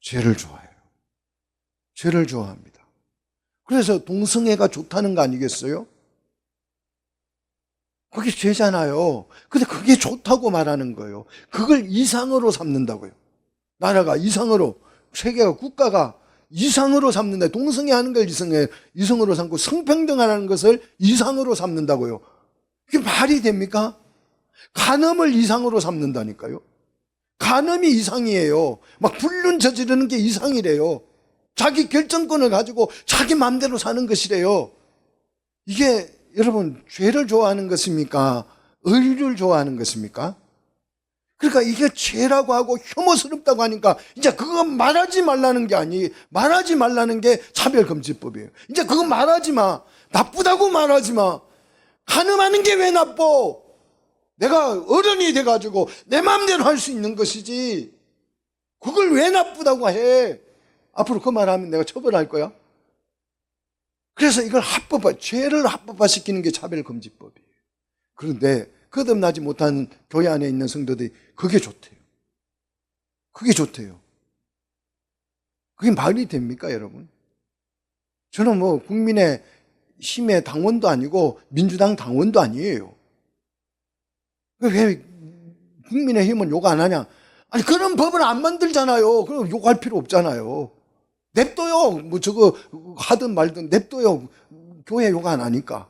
죄를 좋아해요. 죄를 좋아합니다. 그래서 동성애가 좋다는 거 아니겠어요? 그게 죄잖아요. 근데 그게 좋다고 말하는 거예요. 그걸 이상으로 삼는다고요. 나라가 이상으로, 세계가, 국가가 이상으로 삼는다. 동성애 하는 걸 이성으로 삼고 성평등하는 것을 이상으로 삼는다고요. 그게 말이 됩니까? 간음을 이상으로 삼는다니까요. 간음이 이상이에요. 막 불륜 저지르는 게 이상이래요. 자기 결정권을 가지고 자기 마음대로 사는 것이래요. 이게 여러분 죄를 좋아하는 것입니까? 의를 좋아하는 것입니까? 그러니까 이게 죄라고 하고 혐오스럽다고 하니까 이제 그거 말하지 말라는 게 말하지 말라는 게 차별금지법이에요. 이제 그거 말하지 마. 나쁘다고 말하지 마. 간음하는 게 왜 나빠? 내가 어른이 돼가지고 내 마음대로 할 수 있는 것이지. 그걸 왜 나쁘다고 해? 앞으로 그 말하면 내가 처벌할 거야? 그래서 이걸 죄를 합법화시키는 게 차별금지법이에요. 그런데 거듭나지 못한 교회 안에 있는 성도들이 그게 좋대요. 그게 좋대요. 그게 말이 됩니까, 여러분? 저는 뭐 국민의 힘의 당원도 아니고 민주당 당원도 아니에요. 왜 국민의 힘은 욕 안 하냐? 아니, 그런 법을 안 만들잖아요. 그럼 욕할 필요 없잖아요. 냅둬요. 뭐 저거 하든 말든 냅둬요. 교회 욕 안 하니까.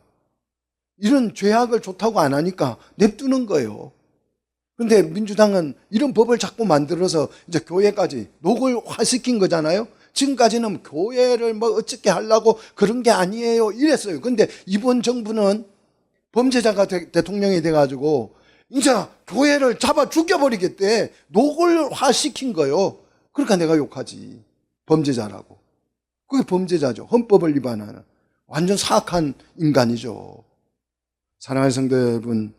이런 죄악을 좋다고 안 하니까 냅두는 거예요. 그런데 민주당은 이런 법을 자꾸 만들어서 이제 교회까지 노골화시킨 거잖아요. 지금까지는 교회를 뭐 어떻게 하려고 그런 게 아니에요 이랬어요. 근데 이번 정부는 범죄자가 대통령이 돼가지고 이제 교회를 잡아 죽여버리겠대. 노골화시킨 거예요. 그러니까 내가 욕하지. 범죄자라고. 그게 범죄자죠. 헌법을 위반하는 완전 사악한 인간이죠. 사랑하는 성도 여러분,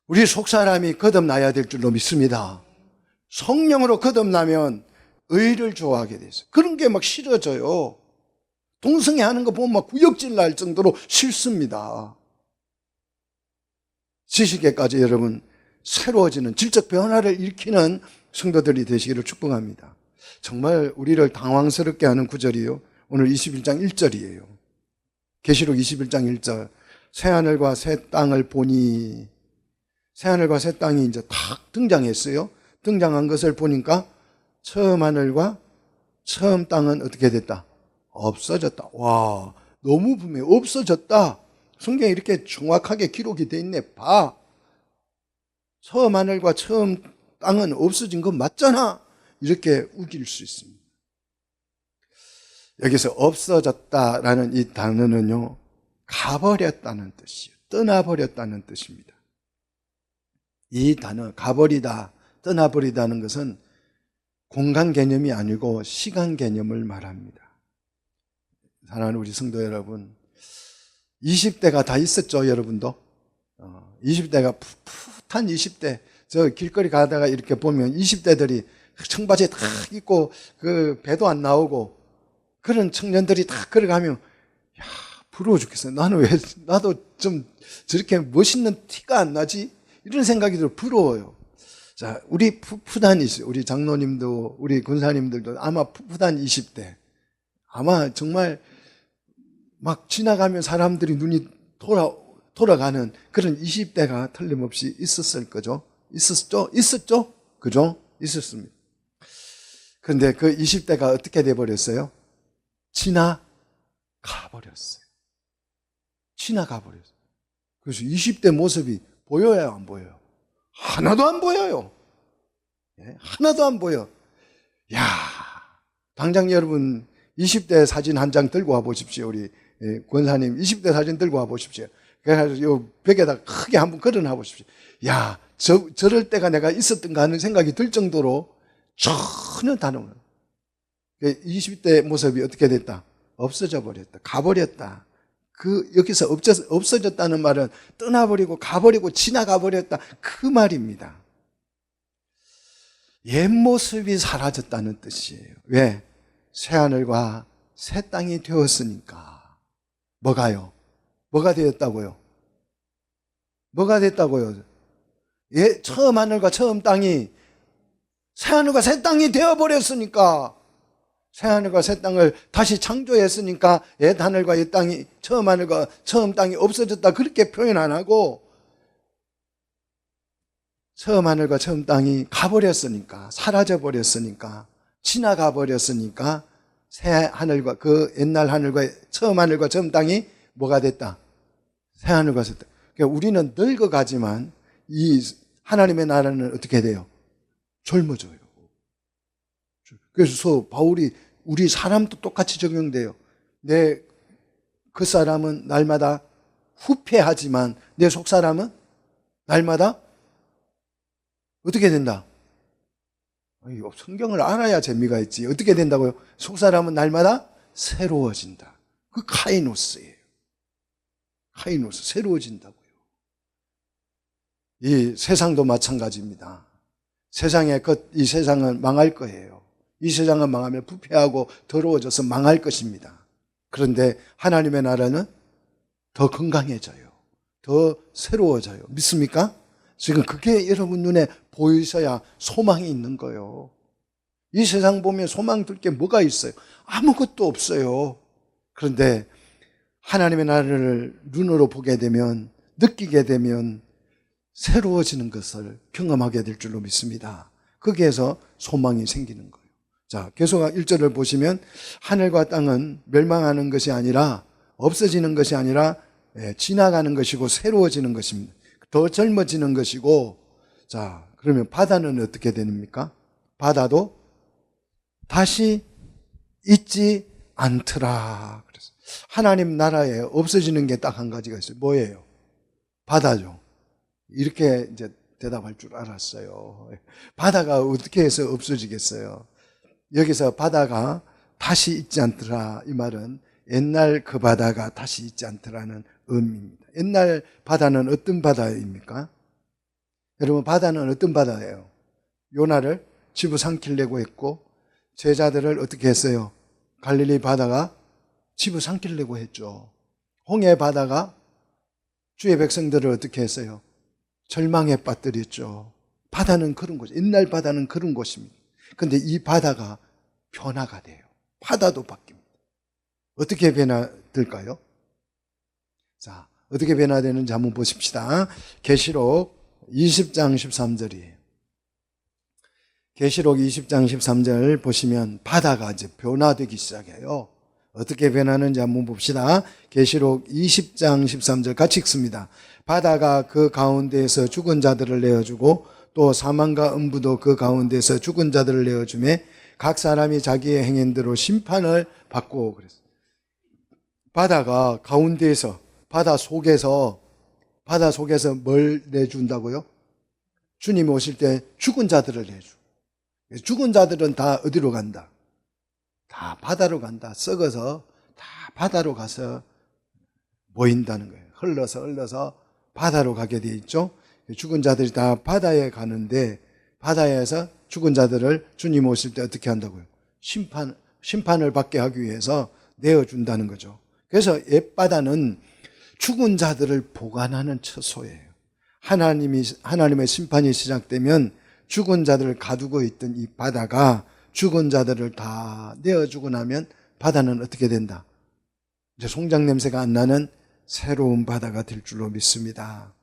우리 속사람이 거듭나야 될 줄로 믿습니다. 성령으로 거듭나면 의를 좋아하게 돼서 그런 게 막 싫어져요. 동성애 하는 거 보면 막 구역질 날 정도로 싫습니다. 지식에까지 여러분 새로워지는 질적 변화를 일으키는 성도들이 되시기를 축복합니다. 정말 우리를 당황스럽게 하는 구절이요, 오늘 21장 1절이에요. 계시록 21장 1절. 새하늘과 새 땅을 보니, 새하늘과 새 땅이 이제 탁 등장했어요. 등장한 것을 보니까 처음 하늘과 처음 땅은 어떻게 됐다? 없어졌다. 와, 너무 분명해. 없어졌다. 성경에 이렇게 정확하게 기록이 돼 있네. 봐. 처음 하늘과 처음 땅은 없어진 건 맞잖아. 이렇게 우길 수 있습니다. 여기서 없어졌다라는 이 단어는요, 가버렸다는 뜻이에요. 떠나버렸다는 뜻입니다. 이 단어 가버리다, 떠나버리다는 것은 공간 개념이 아니고 시간 개념을 말합니다. 사랑하는 우리 성도 여러분, 20대가 다 있었죠, 여러분도? 20대가 풋풋한 20대, 저 길거리 가다가 이렇게 보면 20대들이 청바지 딱 입고 그 배도 안 나오고 그런 청년들이 딱 걸어가면, 야, 부러워 죽겠어요. 나도 좀 저렇게 멋있는 티가 안 나지? 이런 생각이 들어 부러워요. 자, 우리 풋풋한 20대, 우리 장로님도, 우리 군사님들도 아마 풋풋한 20대, 아마 정말 막 지나가면 사람들이 눈이 돌아가는 그런 20대가 틀림없이 있었을 거죠. 있었죠? 그죠? 있었습니다. 그런데 그 20대가 어떻게 돼버렸어요? 지나가 버렸어요. 그래서 20대 모습이 보여요, 안 보여요? 하나도 안 보여요. 하나도 안 보여. 야, 당장 여러분 20대 사진 한 장 들고 와 보십시오. 우리 권사님 20대 사진 들고 와 보십시오. 그래서 요 벽에다 크게 한번 걸어놔 보십시오. 야, 저럴 때가 내가 있었던가 하는 생각이 들 정도로 전혀 다른 거예요. 20대 모습이 어떻게 됐다? 없어져 버렸다. 가버렸다. 여기서 없어졌다는 말은 떠나버리고 가버리고 지나가 버렸다. 그 말입니다. 옛 모습이 사라졌다는 뜻이에요. 왜? 새하늘과 새 땅이 되었으니까. 뭐가요? 뭐가 되었다고요? 뭐가 됐다고요? 처음 하늘과 처음 땅이 새하늘과 새 땅이 되어버렸으니까. 새하늘과 새 땅을 다시 창조했으니까 옛 하늘과 옛 땅이, 처음 하늘과 처음 땅이 없어졌다 그렇게 표현 안 하고, 처음 하늘과 처음 땅이 가버렸으니까, 사라져버렸으니까, 지나가 버렸으니까 새 하늘과 그 옛날 하늘과 처음 하늘과 처음 땅이 뭐가 됐다? 새 하늘과 새 땅. 그러니까 우리는 늙어가지만 이 하나님의 나라는 어떻게 돼요? 젊어져요. 그래서 바울이 우리 사람도 똑같이 적용돼요. 내 그 사람은 날마다 후패하지만 내 속사람은 날마다 어떻게 된다? 성경을 알아야 재미가 있지. 어떻게 된다고요? 속사람은 날마다 새로워진다. 그 카이노스예요. 카이노스, 새로워진다고요. 이 세상도 마찬가지입니다. 이 세상은 망할 거예요. 이 세상은 망하면 부패하고 더러워져서 망할 것입니다. 그런데 하나님의 나라는 더 건강해져요. 더 새로워져요. 믿습니까? 지금 그게 여러분 눈에 보이셔야 소망이 있는 거예요. 이 세상 보면 소망 둘 게 뭐가 있어요? 아무것도 없어요. 그런데 하나님의 나라를 눈으로 보게 되면, 느끼게 되면 새로워지는 것을 경험하게 될 줄로 믿습니다. 거기에서 소망이 생기는 거예요. 자, 계속 1절을 보시면 하늘과 땅은 멸망하는 것이 아니라, 없어지는 것이 아니라 지나가는 것이고 새로워지는 것입니다. 더 젊어지는 것이고. 자, 그러면 바다는 어떻게 됩니까? 바다도 다시 있지 않더라. 그래서 하나님 나라에 없어지는 게 딱 한 가지가 있어요. 뭐예요? 바다죠. 이렇게 이제 대답할 줄 알았어요. 바다가 어떻게 해서 없어지겠어요? 여기서 바다가 다시 있지 않더라, 이 말은 옛날 그 바다가 다시 있지 않더라는 의미입니다. 옛날 바다는 어떤 바다입니까? 여러분, 바다는 어떤 바다예요? 요나를 집어삼키려고 했고 제자들을 어떻게 했어요? 갈릴리 바다가 집어삼키려고 했죠. 홍해 바다가 주의 백성들을 어떻게 했어요? 절망에 빠뜨렸죠. 바다는 그런 곳, 옛날 바다는 그런 곳입니다. 그런데 이 바다가 변화가 돼요. 바다도 바뀝니다. 어떻게 변화될까요? 자, 어떻게 변화되는지 한번 보십시다. 계시록 20장 13절이에요. 계시록 20장 13절 보시면 바다가 이제 변화되기 시작해요. 어떻게 변하는지 한번 봅시다. 계시록 20장 13절 같이 읽습니다. 바다가 그 가운데에서 죽은 자들을 내어주고 또 사망과 음부도 그 가운데에서 죽은 자들을 내어주매 각 사람이 자기의 행인대로 심판을 받고 그랬어요. 바다가 가운데에서, 바다 속에서 뭘 내준다고요? 주님이 오실 때 죽은 자들을 내줘. 죽은 자들은 다 어디로 간다? 다 바다로 간다. 썩어서 다 바다로 가서 모인다는 거예요. 흘러서 바다로 가게 돼 있죠. 죽은 자들이 다 바다에 가는데 바다에서 죽은 자들을 주님 오실 때 어떻게 한다고요? 심판을 받게 하기 위해서 내어준다는 거죠. 그래서 옛바다는 죽은 자들을 보관하는 처소예요. 하나님의 심판이 시작되면 죽은 자들을 가두고 있던 이 바다가 죽은 자들을 다 내어주고 나면 바다는 어떻게 된다? 이제 송장 냄새가 안 나는 새로운 바다가 될 줄로 믿습니다.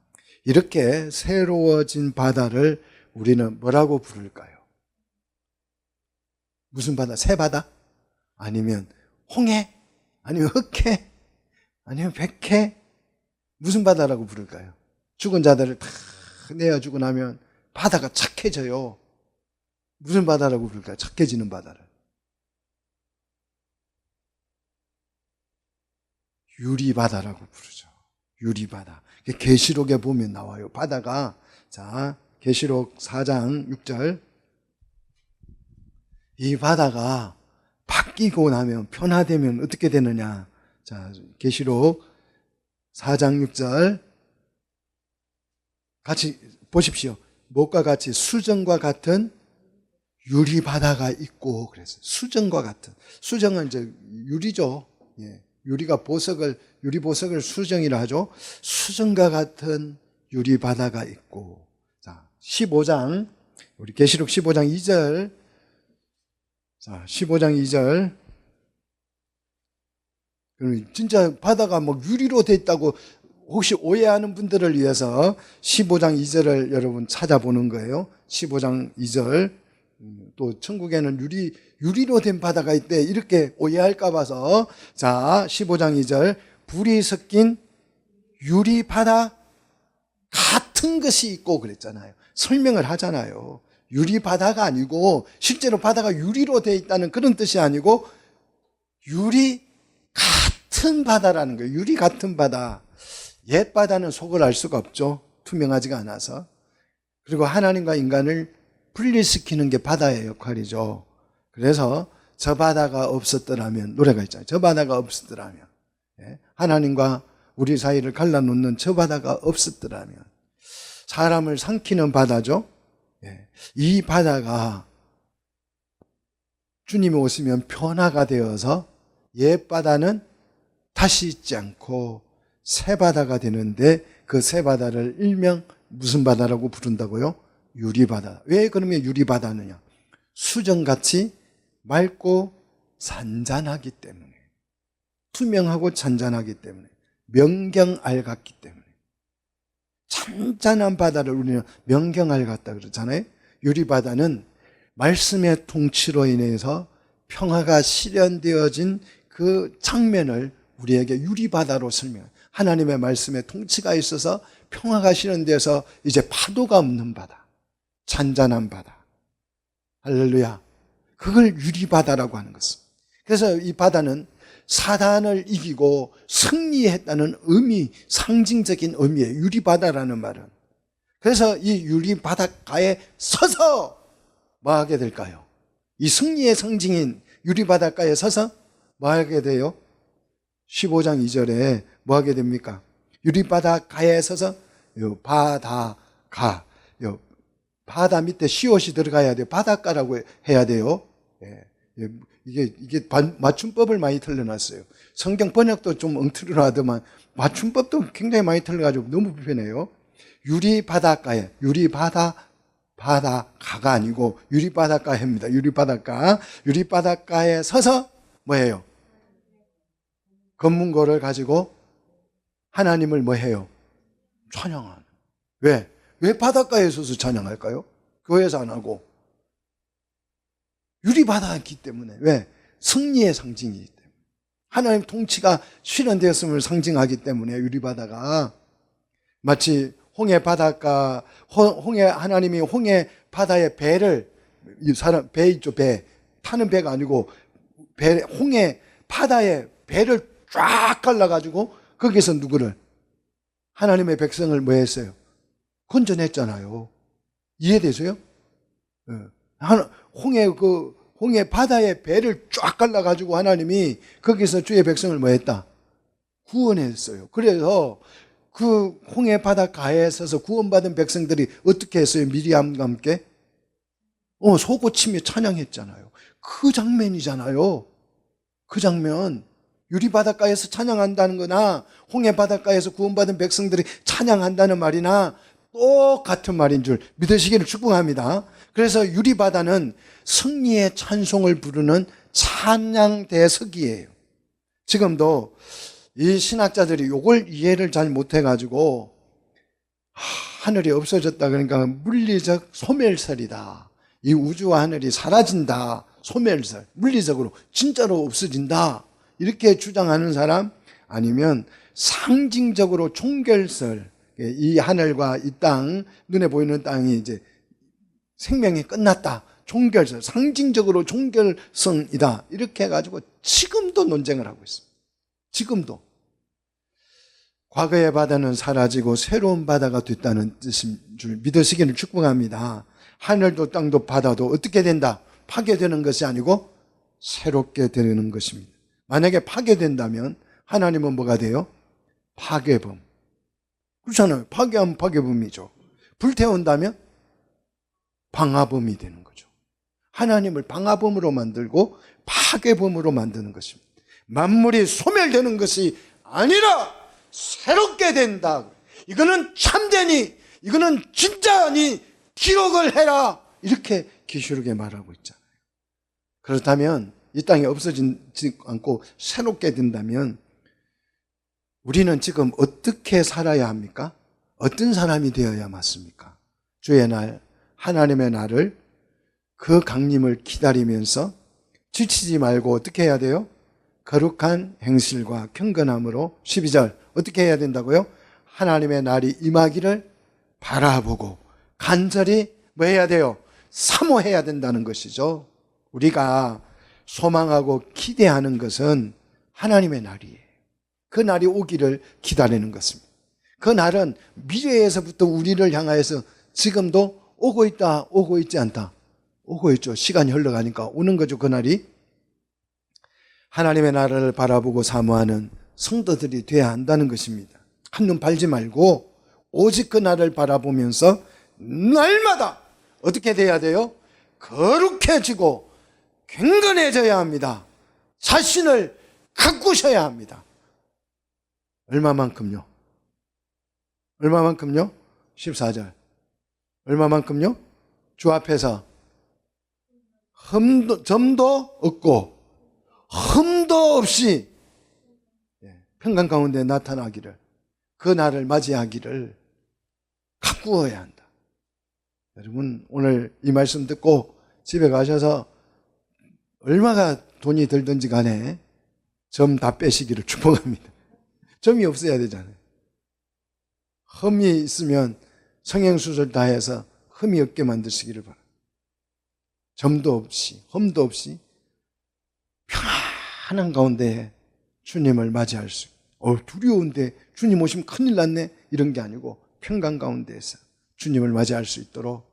이렇게 새로워진 바다를 우리는 뭐라고 부를까요? 무슨 바다? 새바다? 아니면 홍해? 아니면 흑해? 아니면 백해? 무슨 바다라고 부를까요? 죽은 자들을 다 내어주고 나면 바다가 착해져요. 무슨 바다라고 부를까요? 착해지는 바다를. 유리바다라고 부르죠. 유리바다. 계시록에 보면 나와요. 바다가, 자, 계시록 4장 6절. 이 바다가 바뀌고 나면, 변화되면 어떻게 되느냐. 자, 계시록 4장 6절. 같이 보십시오. 무엇과 같이 수정과 같은 유리바다가 있고, 그래서 수정과 같은. 수정은 이제 유리죠. 예. 유리보석을 수정이라 하죠. 수정과 같은 유리바다가 있고. 자, 15장, 우리 계시록 15장 2절. 자, 15장 2절. 그럼 진짜 바다가 뭐 유리로 돼 있다고 혹시 오해하는 분들을 위해서 15장 2절을 여러분 찾아보는 거예요. 15장 2절. 또 천국에는 유리로 된 바다가 있대, 이렇게 오해할까 봐서. 자, 15장 2절. 불이 섞인 유리바다 같은 것이 있고 그랬잖아요. 설명을 하잖아요. 유리 바다가 아니고 실제로 바다가 유리로 되어 있다는 그런 뜻이 아니고 유리 같은 바다라는 거예요. 유리 같은 바다. 옛 바다는 속을 알 수가 없죠. 투명하지가 않아서. 그리고 하나님과 인간을 분리시키는 게 바다의 역할이죠. 그래서 저 바다가 없었더라면, 노래가 있잖아요. 저 바다가 없었더라면, 하나님과 우리 사이를 갈라놓는 저 바다가 없었더라면, 사람을 삼키는 바다죠. 이 바다가 주님이 오시면 변화가 되어서 옛 바다는 다시 있지 않고 새 바다가 되는데, 그 새 바다를 일명 무슨 바다라고 부른다고요? 유리바다. 왜 그러면 유리바다느냐? 수정같이 맑고 잔잔하기 때문에, 투명하고 잔잔하기 때문에, 명경알 같기 때문에. 잔잔한 바다를 우리는 명경알 같다 그러잖아요. 유리바다는 말씀의 통치로 인해서 평화가 실현되어진 그 장면을 우리에게 유리바다로 설명해요. 하나님의 말씀에 통치가 있어서 평화가 실현돼서 이제 파도가 없는 바다, 잔잔한 바다. 할렐루야. 그걸 유리바다라고 하는 것입니다. 그래서 이 바다는 사단을 이기고 승리했다는 의미, 상징적인 의미예요. 유리바다라는 말은. 그래서 이 유리바닷가에 서서 뭐 하게 될까요? 이 승리의 상징인 유리바닷가에 서서 뭐 하게 돼요? 15장 2절에 뭐 하게 됩니까? 유리바닷가에 서서 요 바다가, 요 바다 밑에 시옷이 들어가야 돼요. 바닷가라고 해야 돼요. 이게 맞춤법을 많이 틀려놨어요. 성경 번역도 좀 엉터리로 하더만 맞춤법도 굉장히 많이 틀려가지고 너무 불편해요. 유리바닷가에, 바다가가 아니고 유리바닷가입니다. 유리바닷가에 서서 뭐예요? 검문고를 가지고 하나님을 뭐해요? 찬양하는. 왜? 왜 바닷가에 서서 찬양할까요? 교회에서 안 하고. 유리바다였기 때문에. 왜? 승리의 상징이기 때문에. 하나님 통치가 실현되었음을 상징하기 때문에 유리바다가 마치 홍해 바닷가, 하나님이 홍해 바다의 배를, 배 있죠, 배. 타는 배가 아니고, 홍해 바다의 배를 쫙 갈라가지고, 거기서 누구를? 하나님의 백성을 뭐 했어요? 건져냈잖아요. 이해되세요? 홍해 바다의 배를 쫙 갈라가지고 하나님이 거기서 주의 백성을 뭐 했다? 구원했어요. 그래서 그 홍해 바닷가에 서서 구원받은 백성들이 어떻게 했어요? 미리암과 함께? 소고치며 찬양했잖아요. 그 장면이잖아요. 그 장면. 유리바닷가에서 찬양한다는 거나 홍해 바닷가에서 구원받은 백성들이 찬양한다는 말이나 똑같은 말인 줄 믿으시기를 축복합니다. 그래서 유리바다는 승리의 찬송을 부르는 찬양대석이에요. 지금도 이 신학자들이 이걸 이해를 잘 못해가지고 하늘이 없어졌다 그러니까 물리적 소멸설이다. 이 우주와 하늘이 사라진다. 소멸설. 물리적으로 진짜로 없어진다. 이렇게 주장하는 사람, 아니면 상징적으로 종결설, 이 하늘과 이 땅, 눈에 보이는 땅이 이제 생명이 끝났다. 종결설, 상징적으로 종결성이다. 이렇게 해가지고 지금도 논쟁을 하고 있습니다. 지금도. 과거의 바다는 사라지고 새로운 바다가 됐다는 뜻인 줄 믿으시기를 축복합니다. 하늘도 땅도 바다도 어떻게 된다? 파괴되는 것이 아니고 새롭게 되는 것입니다. 만약에 파괴된다면 하나님은 뭐가 돼요? 파괴범. 그렇잖아요. 파괴하면 파괴범이죠. 불태운다면 방화범이 되는 거죠. 하나님을 방화범으로 만들고 파괴범으로 만드는 것입니다. 만물이 소멸되는 것이 아니라 새롭게 된다. 이거는 참되니, 이거는 진짜니 기록을 해라. 이렇게 계시록에 말하고 있잖아요. 그렇다면 이 땅이 없어지지 않고 새롭게 된다면 우리는 지금 어떻게 살아야 합니까? 어떤 사람이 되어야 맞습니까? 주의 날, 하나님의 날을, 그 강림을 기다리면서 지치지 말고 어떻게 해야 돼요? 거룩한 행실과 경건함으로 12절 어떻게 해야 된다고요? 하나님의 날이 임하기를 바라보고 간절히 뭐 해야 돼요? 사모해야 된다는 것이죠. 우리가 소망하고 기대하는 것은 하나님의 날이에요. 그 날이 오기를 기다리는 것입니다. 그 날은 미래에서부터 우리를 향하여서 지금도 오고 있다, 오고 있지 않다. 오고 있죠. 시간이 흘러가니까 오는 거죠, 그 날이. 하나님의 나라를 바라보고 사모하는 성도들이 돼야 한다는 것입니다. 한눈 팔지 말고 오직 그 날을 바라보면서 날마다 어떻게 돼야 돼요? 거룩해지고 경건해져야 합니다. 자신을 가꾸셔야 합니다. 얼마만큼요? 얼마만큼요? 14절. 얼마만큼요? 주 앞에서 점도 없고 흠도 없이 평강 가운데 나타나기를, 그 날을 맞이하기를 가꾸어야 한다. 여러분, 오늘 이 말씀 듣고 집에 가셔서 얼마가 돈이 들든지 간에 점 다 빼시기를 축복합니다. 점이 없어야 되잖아요. 흠이 있으면 성형수술 다 해서 흠이 없게 만드시기를 바랍니다. 점도 없이 흠도 없이 편안한 가운데 주님을 맞이할 수 있고, 두려운데 주님 오시면 큰일 났네, 이런 게 아니고 평강 가운데에서 주님을 맞이할 수 있도록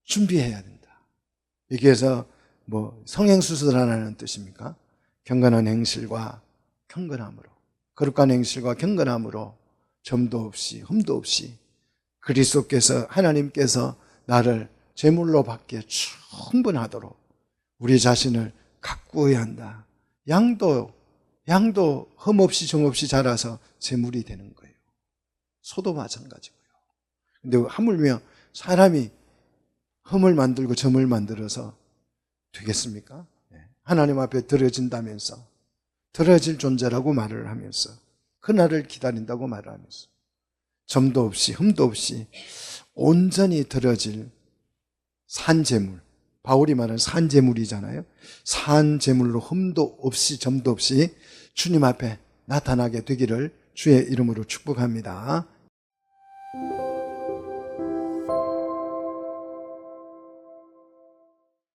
준비해야 된다. 여기에서 성행수술하라는 뜻입니까? 경건한 행실과 경건함으로, 거룩한 행실과 경건함으로 점도 없이 흠도 없이 그리스도께서, 하나님께서 나를 제물로 받기에 충분하도록 우리 자신을 가꾸어야 한다. 양도 흠 없이 정 없이 자라서 제물이 되는 거예요. 소도 마찬가지고요. 근데 하물며 사람이 흠을 만들고 점을 만들어서 되겠습니까? 하나님 앞에 드려진다면서, 드려질 존재라고 말을 하면서, 그날을 기다린다고 말을 하면서 점도 없이 흠도 없이 온전히 드려질 산제물, 바울이 말하는 산제물이잖아요. 산제물로 흠도 없이 점도 없이 주님 앞에 나타나게 되기를 주의 이름으로 축복합니다.